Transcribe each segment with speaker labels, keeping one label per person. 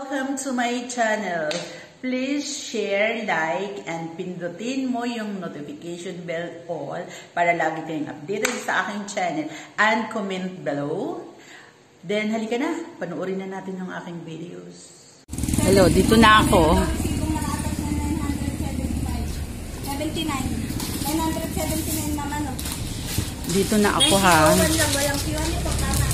Speaker 1: welcome to my channel. Please share, like, and pindutin mo yung notification bell all para lagi kayong updated sa aking channel. And comment below. Then, halika na. Panoorin na natin yung aking videos. Hello, dito na ako.
Speaker 2: 79. 979 naman, no?
Speaker 1: Dito na ako, ha.
Speaker 2: Walang piwan nito, tama.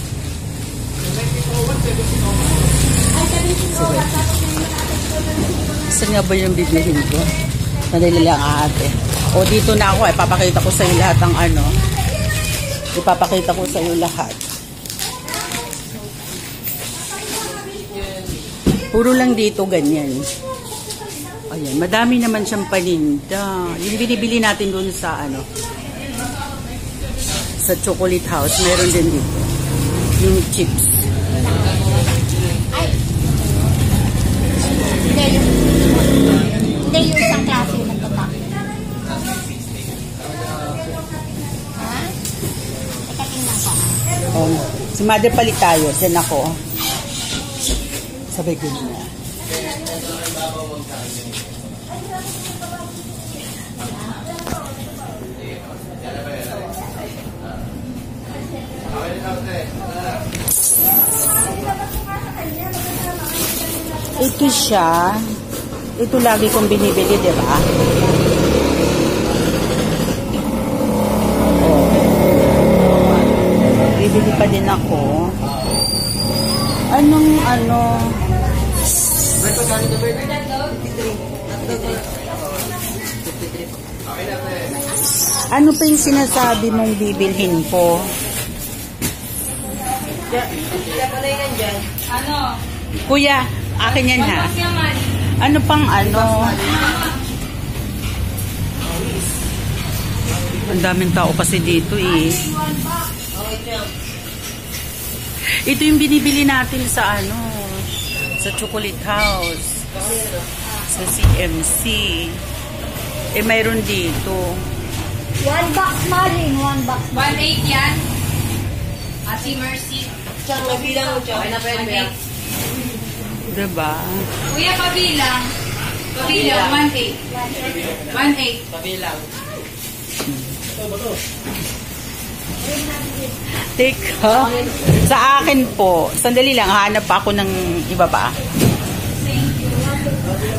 Speaker 1: Saan nga ba yung biblihin ko? Madali lang, ate. O, dito na ako. Ipapakita ko sa iyo lahat ng ano. Ipapakita ko sa iyo lahat. Puro lang dito ganyan. Ayan, madami naman siyang paninda. Yung binibili natin doon sa ano, sa Chocolate House, meron din dito. Yung chips.
Speaker 2: Ay. Hindi yung isang klase ng tatak. Ha? Teka, tingnan ko.
Speaker 1: Oh, si Mother palit tayo. Diyan ako. Sabay ko na. Ito siya. Ito lagi kong binibili, di ba? Oh. Bibili pa din ako. Anong ano? Ano pa yung sinasabi mong bibilhin ko?
Speaker 3: Ano?
Speaker 1: Kuya, akin yan ha. Ano pang ano? Ang daming tao kasi dito eh. Ito yung binibili natin sa ano, sa Chocolate House, sa CMC. Eh mayroon dito.
Speaker 2: 1 box maling, 1 box.
Speaker 3: 1.8 yan. Ate Mercy.
Speaker 2: Siyang nabilang mo siya.
Speaker 3: Ay, na pwede.
Speaker 1: Diba?
Speaker 3: Kuya, pabilang. Pabilang, 1.8. 1.8. Pabilang.
Speaker 1: Teka. Sa akin po, sandali lang, hanap ako ng iba pa.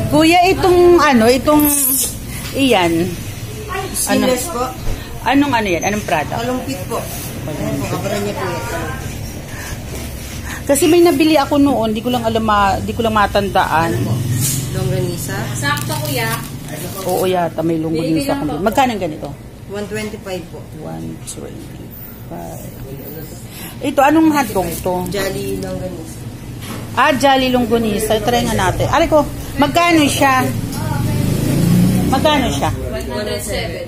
Speaker 1: Kuya, itong ano, itong iyan. Ano?
Speaker 4: Po.
Speaker 1: Anong ano yan? Anong product?
Speaker 4: Kalumpit po. Ayan po, kabaran niya po yan.
Speaker 1: Kasi may nabili ako noon, di ko lang alam, di ko lang matandaan.
Speaker 4: Longganisa.
Speaker 3: Sakto, kuya.
Speaker 1: Oo yata, may longganisa akong. Magkano ang ganito?
Speaker 4: 125 po.
Speaker 1: 125. Ito, anong hotdog to?
Speaker 4: Jolly longganisa.
Speaker 1: Ah, Jolly longganisa. Try nga natin. Aray ko, magkano siya? Magkano siya?
Speaker 3: 107.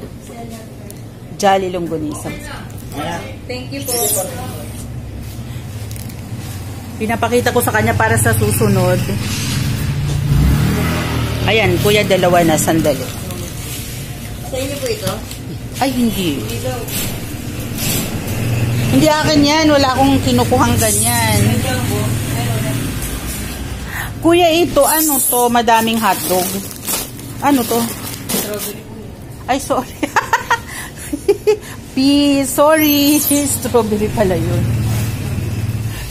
Speaker 1: Jolly longganisa.
Speaker 3: Thank you po.
Speaker 1: Pinapakita ko sa kanya para sa susunod. Ayan, kuya, dalawa na, sandali.
Speaker 4: Sa inyo po ito?
Speaker 1: Ay, hindi. Hindi akin yan. Wala akong kinukuhang ganyan. Kuya, ito, ano to? Madaming hotdog. Ano to?
Speaker 4: Strawberry po.
Speaker 1: Ay, sorry. Sorry. Strawberry pala yun.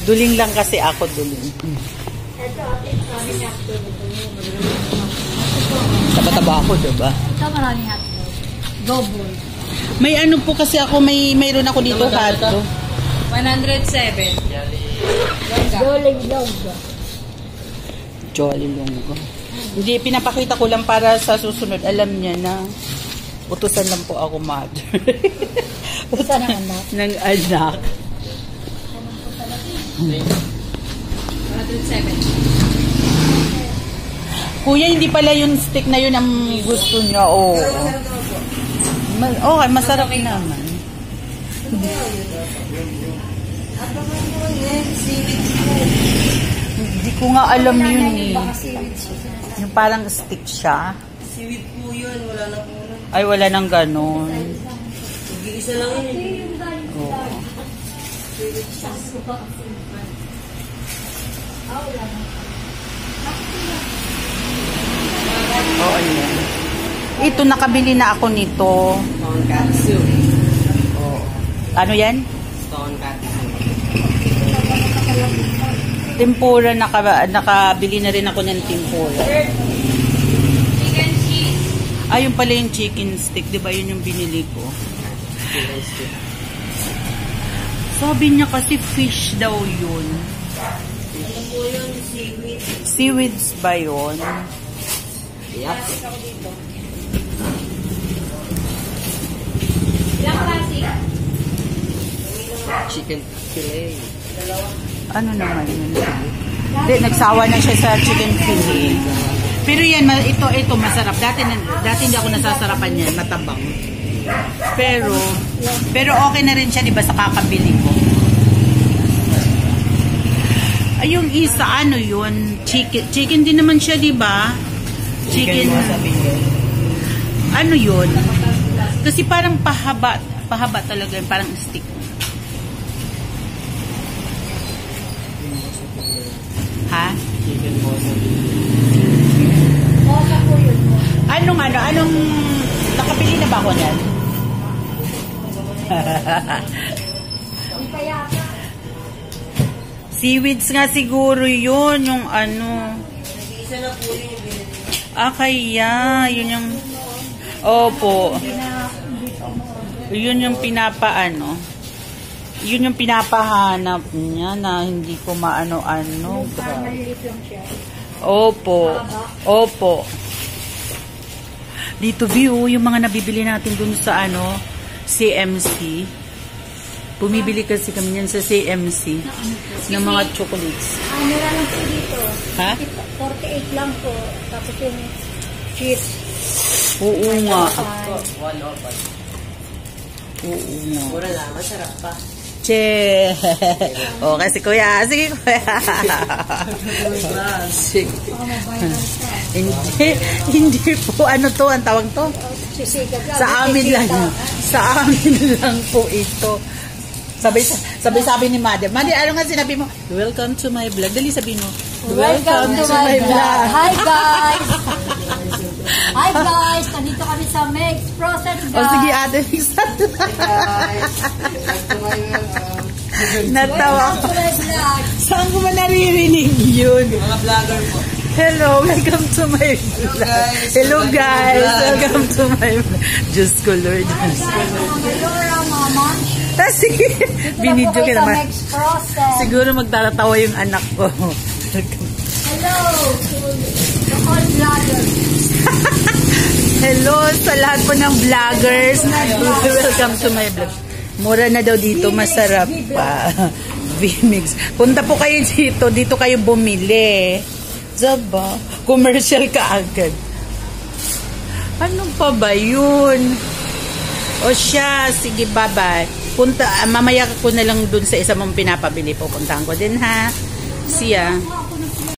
Speaker 1: Duling lang kasi ako, duling. Taba-taba ako, diba?
Speaker 2: Ito maraming hotdog. Double.
Speaker 1: May ano po kasi ako, mayroon ako dito hotdog.
Speaker 3: 107.
Speaker 2: Jolly Log.
Speaker 1: Jolly Longgo. Hindi, pinapakita ko lang para sa susunod. Alam niya na utusan lang po ako, mother.
Speaker 2: Utusan ng anak.
Speaker 1: Ng anak.
Speaker 3: 107.
Speaker 1: Kuya, hindi pala yung stick na yun ang gusto niya. Oo. Okay, masarap naman. Hindi ko nga alam yun eh. Yung parang stick siya.
Speaker 4: Seaweed po yun. Wala na po.
Speaker 1: Ay, wala nang ganon.
Speaker 4: Isa lang yun.
Speaker 1: Oo. ito, nakabili na ako nito.
Speaker 4: Tonkatsu.
Speaker 1: Ano yan?
Speaker 4: Tonkatsu.
Speaker 1: Tempura, nakabili na rin ako ng tempura.
Speaker 3: Chicken cheese.
Speaker 1: Ayun pala yung chicken stick, di ba? Yun yung binili ko. Sabi niya kasi fish daw yun.
Speaker 4: Ano po yun? Seaweed.
Speaker 1: Seaweeds ba yun?
Speaker 4: Yup.
Speaker 3: Ilang klase?
Speaker 4: Chicken fillet.
Speaker 1: Ano naman yun? Hindi, nagsawa na siya sa chicken fillet. Pero yan, ito masarap. Dati hindi ako nasasarapan yan, matabang. Pero okay na rin siya, di ba, sa kakabili ko. Ay, yung isa, ano yun? Chicken din naman siya, di ba? Chicken. Ano yun? Kasi parang pahaba talaga, parang stick. Ha?
Speaker 4: Chicken wasabi.
Speaker 2: Mosa po yun.
Speaker 1: Anong, nakabili na ba ako niyan?
Speaker 2: Hindi pa yata.
Speaker 1: Seaweeds nga siguro yun, yung ano.
Speaker 4: Nag-iisa na po yun yung binili.
Speaker 1: Kaya, yun yung, opo. Yun yung yun yung pinapahanap niya na hindi ko maano-ano.
Speaker 2: Parang malilit lang siya.
Speaker 1: Opo. Dito view, yung mga nabibili natin dun sa CMC. Bumibili kasi kami yan sa CMC ng mga chocolates.
Speaker 2: Mura lang po dito.
Speaker 1: Ha?
Speaker 2: 48 lang po. Tapos yung cheese.
Speaker 1: Oo nga.
Speaker 4: One open.
Speaker 1: Oo nga.
Speaker 4: Mura lang. Masarap pa.
Speaker 1: Che. O, kasi kuya. Sige, kuya. Sige. Hindi po. Ano to? Ang tawag to?
Speaker 2: Sisigat lang.
Speaker 1: Sa amin lang. Sa amin lang po ito. Sabi ni Mother. Mother, ano nga sinabi mo? Welcome to my vlog. Dali sabihin mo.
Speaker 2: Welcome to my vlog. Hi guys! Hi guys! Nandito kami sa Meg's Frozen
Speaker 1: O sige, ate. Natawa ko.
Speaker 2: Welcome to my vlog.
Speaker 1: Saan ko ba naririnig yun?
Speaker 4: Mga vlogger po.
Speaker 1: Hello, welcome to my vlog. Hello guys, welcome to my vlog. Diyos ko Lord.
Speaker 2: Hi guys, mga Mayora, mga Manchi.
Speaker 1: Sige, binidyo
Speaker 2: Dito
Speaker 1: ka
Speaker 2: na po kayo sa
Speaker 1: naman.
Speaker 2: Meg's Frozen.
Speaker 1: Siguro magtatawa yung anak ko.
Speaker 2: Hello to the all vloggers.
Speaker 1: Hello sa lahat po ng vloggers. Welcome to my vlog. Mura na daw dito, masarap pa. V-Mix. Punta po kayo dito. Dito kayo bumili. Zaba. Commercial ka agad. Ano pa ba yun? O siya, sige, bye-bye. Mamaya ko na lang dun sa isa mong pinapabili. Pupuntahan ko din, ha? See ya.